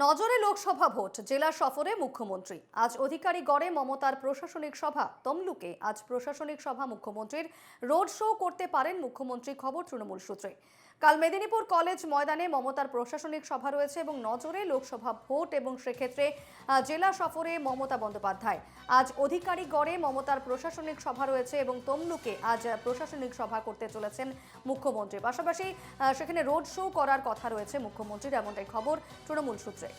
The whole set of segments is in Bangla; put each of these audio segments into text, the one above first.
নজরে লোকসভা ভোট, জেলা সফরে মুখ্যমন্ত্রী। আজ অধিকারীগড়ে মমতার প্রশাসনিক সভা। তমলুকে আজ প্রশাসনিক সভা মুখ্যমন্ত্রীর। রোড শো করতে পারেন মুখ্যমন্ত্রী, খবর তৃণমূল সূত্রে। কাল মেদিনীপুর কলেজ ময়দানে মমতার প্রশাসনিক সভা রয়েছে এবং নজরে লোকসভা ভোট এবং সেক্ষেত্রে জেলা সফরে মমতা বন্দ্যোপাধ্যায়। আজ অধিকারীগড়ে মমতার প্রশাসনিক সভা রয়েছে এবং তমলুকে আজ প্রশাসনিক সভা করতে চলেছেন মুখ্যমন্ত্রী। পাশাপাশি সেখানে রোড শো করার কথা রয়েছে মুখ্যমন্ত্রীর, এমনটাই খবর তৃণমূল সূত্রে।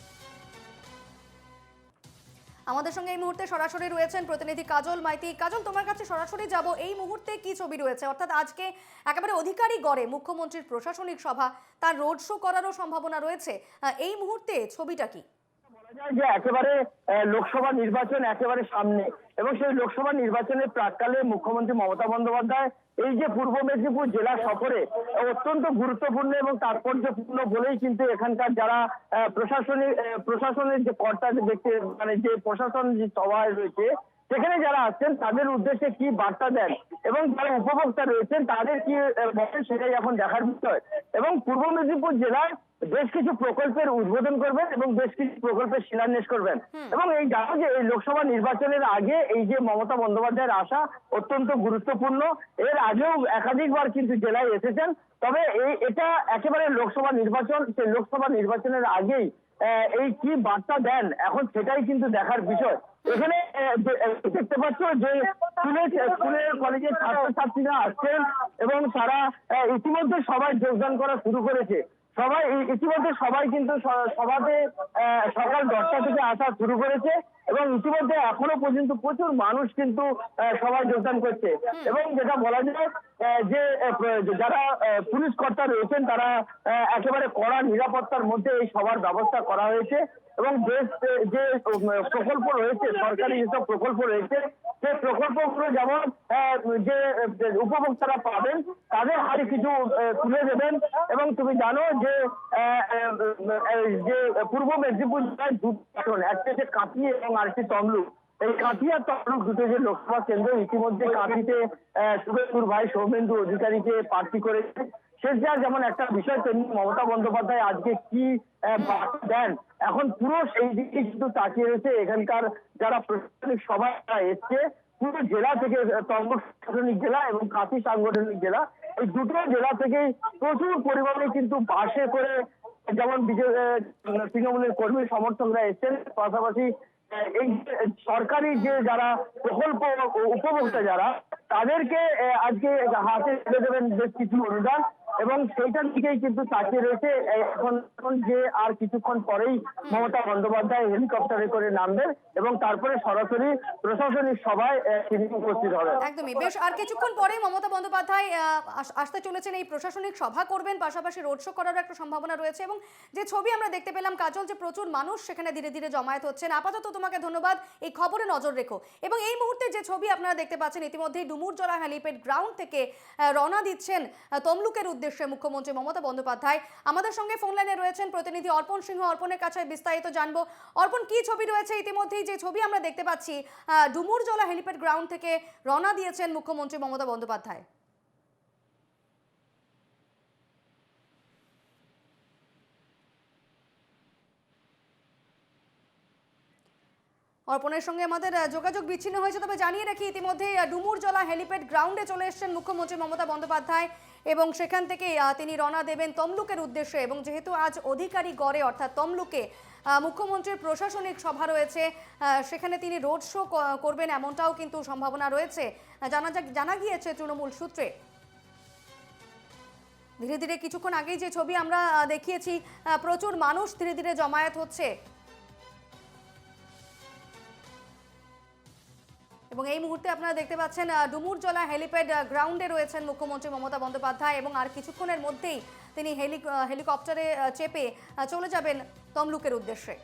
আমাদের সঙ্গে এই মুহূর্তে সরাসরি রয়েছেন প্রতিনিধি কাজল মাইতি। কাজল, তোমার কাছে সরাসরি যাব, এই মুহূর্তে কি ছবি রয়েছে? অর্থাৎ আজকে একেবারে অধিকারীগড়ে মুখ্যমন্ত্রীর প্রশাসনিক সভা, তার রোড শো করারও সম্ভাবনা রয়েছে। এই মুহূর্তে ছবিটা কি? যে একেবারে লোকসভা নির্বাচন একেবারে সামনে এবং সেই লোকসভা নির্বাচনের প্রাক্কালে মুখ্যমন্ত্রী মমতা বন্দ্যোপাধ্যায় এই যে পূর্ব মেদিনীপুর জেলা সফরে অত্যন্ত গুরুত্বপূর্ণ এবং তাৎপর্যপূর্ণ বলেই কিন্তু এখানকার যারা প্রশাসনের যে কর্তা দেখতে যে প্রশাসন যে সভায় রয়েছে সেখানে যারা আসছেন তাদের উদ্দেশ্যে কি বার্তা দেন এবং যারা উপভোক্তা রয়েছেন তাদের কি বলেন সেটাই এখন দেখার বিষয়। এবং পূর্ব মেদিনীপুর জেলায় বেশ কিছু প্রকল্পের উদ্বোধন করবেন এবং বেশ কিছু প্রকল্পের শিলান্যাস করবেন। এবং এই জানো যে এই লোকসভা নির্বাচনের আগে এই যে মমতা বন্দ্যোপাধ্যায়ের আসা অত্যন্ত গুরুত্বপূর্ণ। এর আগেও একাধিকবার কিন্তু জেলায় এসেছেন, তবে এটা একেবারে লোকসভা নির্বাচন, সেই লোকসভা নির্বাচনের আগেই এই কি বার্তা দেন এখন সেটাই কিন্তু দেখার বিষয়। এখানে দেখতে পাচ্ছ যে স্কুলের কলেজের ছাত্রছাত্রীরা আসছেন এবং তারা ইতিমধ্যে সবাই যোগদান করা শুরু করেছে। সবাই কিন্তু সভাতে সকাল 10টা থেকে আসা শুরু করেছে এবং ইতিমধ্যে এখনো পর্যন্ত প্রচুর মানুষ কিন্তু সবাই যোগদান করছে। এবং যেটা বলা যায় যে যারা পুলিশ কর্তা রয়েছেন তারা একেবারে কড়া নিরাপত্তার মধ্যে এই সভার ব্যবস্থা করা হয়েছে এবং যে প্রকল্প রয়েছে, সরকারি যেসব প্রকল্প রয়েছে সেই প্রকল্পগুলো যেমন যে উপভোক্তারা পাবেন তাদের হাতে কিছু তুলে দেবেন। এবং তুমি জানো যে পূর্ব মেদিনীপুর জেলায় দুটো আসন, একটা হচ্ছে কাঁথি এবং আরেকটি তমলুক। এই কাঁথি আর তমলুক দুটো যে লোকসভা কেন্দ্র, ইতিমধ্যে কাঁথিতে শুভেন্দুর ভাই সৌমেন্দু অধিকারীকে প্রার্থী করেছে। শেষবার যেমন একটা বিষয়, তেমনি মমতা বন্দ্যোপাধ্যায় আজকে কি বার্তা দেন এখন পুরো সেই দিকে কিন্তু তাকিয়ে রয়েছে এখানকার যারা প্রশাসনিক সভায় এসছে পুরো জেলা থেকে। তমলুক সাংগঠনিক জেলা এবং কাঁথি সাংগঠনিক জেলা, এই দুটো জেলা থেকেই প্রচুর পরিমাণে কিন্তু বাসে করে যেমন তৃণমূলের কর্মী সমর্থকরা এসছেন, পাশাপাশি এই সরকারি যে যারা প্রকল্প উপভোক্তা যারা তাদেরকে আজকে হাতে তুলে দেবেন বেশ কিছু অনুদান এবং সেইটার দিকেই কিন্তু তাকিয়ে রয়েছে। এখন যে আর কিছুক্ষণ পরেই মমতা বন্দ্যোপাধ্যায় হেলিকপ্টারে করে নামবেন এবং তারপরে সরাসরি প্রশাসনিক সভায় তিনি উপস্থিত হবেন। একদমই, বেশ আর কিছুক্ষণ পরেই মমতা বন্দ্যোপাধ্যায় আসতে চলেছেন, এই প্রশাসনিক সভা করবেন, পাশাপাশি রোড শো করার একটা সম্ভাবনা রয়েছে। এবং যে ছবি আমরা দেখতে পেলাম কাজল, যে প্রচুর মানুষ সেখানে ধীরে ধীরে জমায়েত হচ্ছেন। আপাতত তোমাকে ধন্যবাদ, এই খবরে নজর রেখো। এবং এই মুহূর্তে যে ছবি আপনারা দেখতে পাচ্ছেন, ইতিমধ্যেই ডুমুরজলা হেলিপ্যাড গ্রাউন্ড থেকে রওনা দিচ্ছেন তমলুকের উদ্দেশ্যে মুখ্যমন্ত্রী মমতা বন্দ্যোপাধ্যায়। আমাদের সঙ্গে ফোন লাইনে রয়েছেন প্রতিনিধি অর্পণ সিংহ। অর্পণের কাছে বিস্তারিত জানবো। অর্পণ, কি ছবি রয়েছে? ইতিমধ্যেই যে ছবি আমরা দেখতে পাচ্ছি, ডুমুরজলা হেলিপ্যাড গ্রাউন্ড থেকে রওনা দিয়েছেন মুখ্যমন্ত্রী মমতা বন্দ্যোপাধ্যায়। অর্পণের সঙ্গে আমাদের যোগাযোগ বিচ্ছিন্ন হয়েছে, তবে জানিয়ে রাখি ইতিমধ্যে ডুমুরজলা হেলিপ্যাড গ্রাউন্ডে চলে এসেছেন মুখ্যমন্ত্রী মমতা বন্দ্যোপাধ্যায় এবং সেখান থেকে তিনি রওনা দেবেন তমলুকের উদ্দেশ্যে। এবং যেহেতু আজ অধিকারীগড়ে অর্থাৎ তমলুকে মুখ্যমন্ত্রীর প্রশাসনিক সভা রয়েছে, সেখানে তিনি রোড শো করবেন এমনটাও কিন্তু সম্ভাবনা রয়েছে, জানা গিয়েছে তৃণমূল সূত্রে। ধীরে ধীরে কিছুক্ষণ আগেই যে ছবি আমরা দেখিয়েছি, প্রচুর মানুষ ধীরে ধীরে জমায়েত হচ্ছে। এবং এই মুহূর্তে আপনারা দেখতে পাচ্ছেন ডুমুরজলা হেলিপ্যাড গ্রাউন্ডে রয়েছেন মুখ্যমন্ত্রী মমতা বন্দ্যোপাধ্যায় এবং আর কিছুক্ষণের মধ্যেই তিনি হেলিকপ্টারে চেপে চলে যাবেন তমলুকের উদ্দেশ্যে।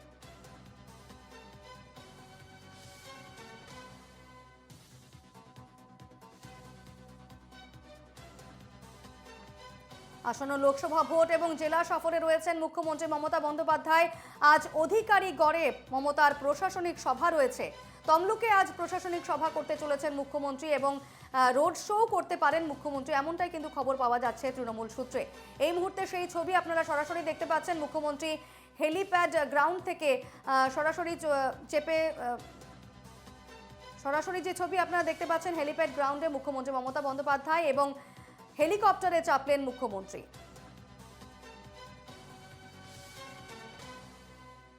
আসন্ন লোকসভা ভোট এবং জেলা সফরে রয়েছেন মুখ্যমন্ত্রী মমতা বন্দ্যোপাধ্যায়। আজ অধিকারীগড়ে মমতার প্রশাসনিক সভা রয়েছে। তমলুকে আজ প্রশাসনিক সভা করতে চলেছেন মুখ্যমন্ত্রী এবং রোড শো করতে পারেন মুখ্যমন্ত্রী, এমনটাই কিন্তু খবর পাওয়া যাচ্ছে তৃণমূল সূত্রে। এই মুহূর্তে সেই ছবি আপনারা সরাসরি দেখতে পাচ্ছেন। মুখ্যমন্ত্রী হেলিপ্যাড গ্রাউন্ড থেকে সরাসরি সরাসরি যে ছবি আপনারা দেখতে পাচ্ছেন হেলিপ্যাড গ্রাউন্ডে মুখ্যমন্ত্রী মমতা বন্দ্যোপাধ্যায় এবং হেলিকপ্টারে চাপলেন মুখ্যমন্ত্রী।